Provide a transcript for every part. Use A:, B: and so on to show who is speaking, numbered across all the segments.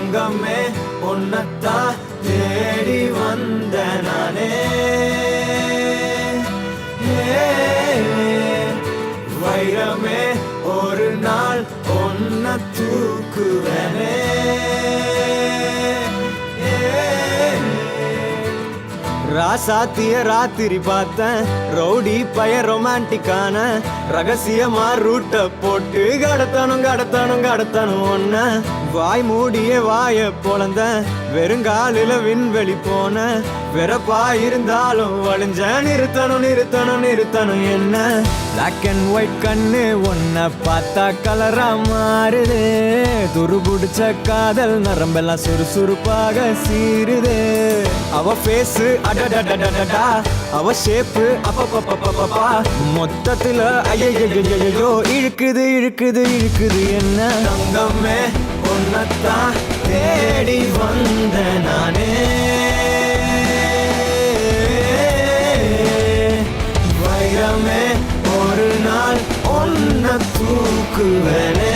A: தங்கமே உன்னத்தான் தேடி வந்த நானே வைரமே ஒரு நாள் ஒன்ன தூக்குவனே ராசாத்திய ராத்திரி பார்த்தேன் ரவுடி பய ரொமான்டிக்கான ரகசியமா ரூட்ட போட்டு கடத்தணும் ஒன்ன வாய் மூடிய வாய பொழந்த வெறுங்காலில விண்வெளி போன வெறப்பா இருந்தாலும் வழிஞ்ச நிறுத்தணும் என்ன பிளாக் அண்ட் ஒயிட் கண்ணு ஒன்ன பார்த்தா கலரா மாறுது துருபுடிச்ச காதல் நரம்பெல்லாம் சுறுசுறுப்பாக சீருது அவ பேசு அடடடடடா அவ ஷேப்பு அப்பப்பப்பப்பப்பா மொத்தத்துல ஐயோ இழுக்குது என்ன தங்கமே உன்னத்தான் தேடி வந்த நானே வைரமே ஒரு நாள் ஒன்ன தூக்குவனே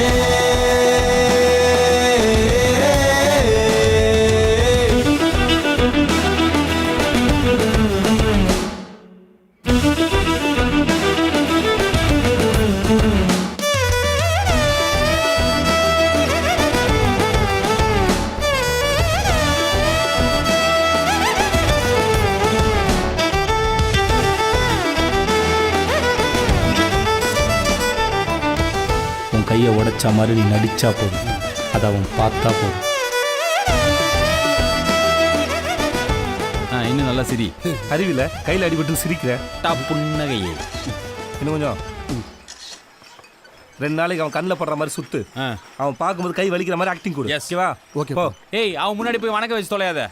B: கையை உடைச்சா மாதிரி நீ நடிச்சா போதும், அதை அவன் பார்த்தா போதும்.
C: இன்னும் நல்லா சிரி.
B: அறிவில கையில் அடிபட்டு சிரிக்கிற
C: புன்னகையே.
B: இன்னும் கொஞ்சம் 2 நாளைக்கு அவன் கண்ணில் படுற மாதிரி சுத்து. அவன் பார்க்கும்போது கை வலிக்கிற மாதிரி ஆக்டிங் கொடு. ஓகேவா?
C: ஓகே போ. ஏய், அவன் முன்னாடி போய் வணக்கம் வச்சு தொலையாத.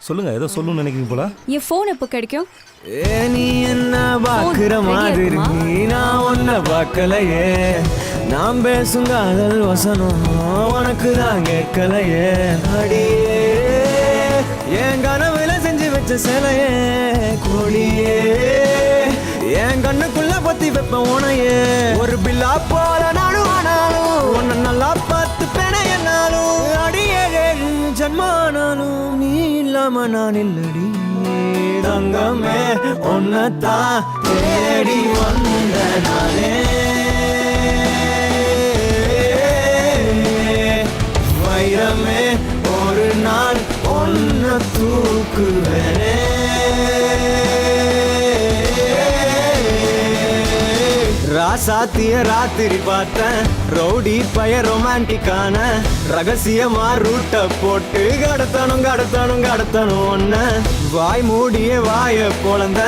B: சொல்லுங்க, ஏதோ சொல்லணும்னு நினைக்கிறீங்க போல.
D: என் ஃபோன் எப்போ கிடைக்கும்?
A: நீ என்ன பாக்குற மாதிரி நான் ஒன்ன பார்க்கலையே, நான் பேசும் காதல் வசனம் உனக்கு தான் கேட்கலையே. அடியே என் கனவுல செஞ்சு வச்ச சிலையே கோழியே, என் கண்ணுக்குள்ள பத்தி வைப்பேன் உனையே. ஒரு பில்லா போல நானும் ஆனாலும் உன்னை நல்லா பார்த்து பெண என்னாலும் அடியே ஜன்மானாலும் நீ இல்லாம நான் இல்லடி. தங்கமே உன்னத்தான் தேடி வந்த நானே வைரமே ஒரு நாள் ஒன்ன தூக்குவனே. ராசாத்திய ராத்திரி பார்த்தேன் ரவுடி பய ரொமான்டிக்கான ரகசியமா ரூட்ட போட்டு கடத்தணும் ஒன்ன வாய் மூடிய வாய பொழந்த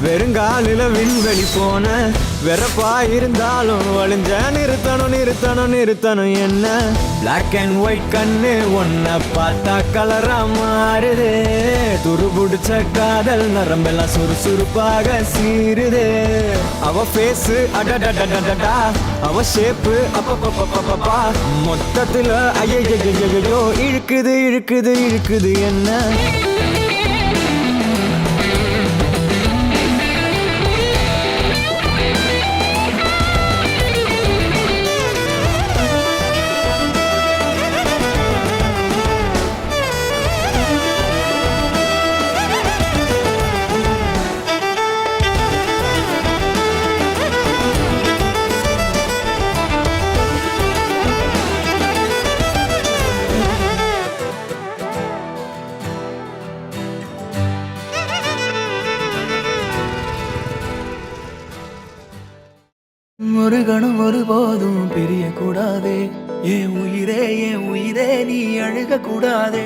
A: வெறுங்காலில விண்வெளி போன வெறப்பா இருந்தாலும் வழிஞ்ச நிறுத்தணும் என்ன பிளாக் அண்ட் ஒயிட் கண்ணு ஒன்ன பார்த்தா கலரா மாறுது துருபுடிச்ச காதல் நரம்பெல்லாம் சுறுசுறுப்பாக சீருது அவ பேசு அடடடடடா அவ ஷேப்பு அப்பப்பப்பப்பப்பா மொத்தத்துல ஐயோ இழுக்குது என்ன
E: ஒரு கணம் ஒருபோதும் பிரிய கூடாதே, என் உயிரே நீ அழுக கூடாதே.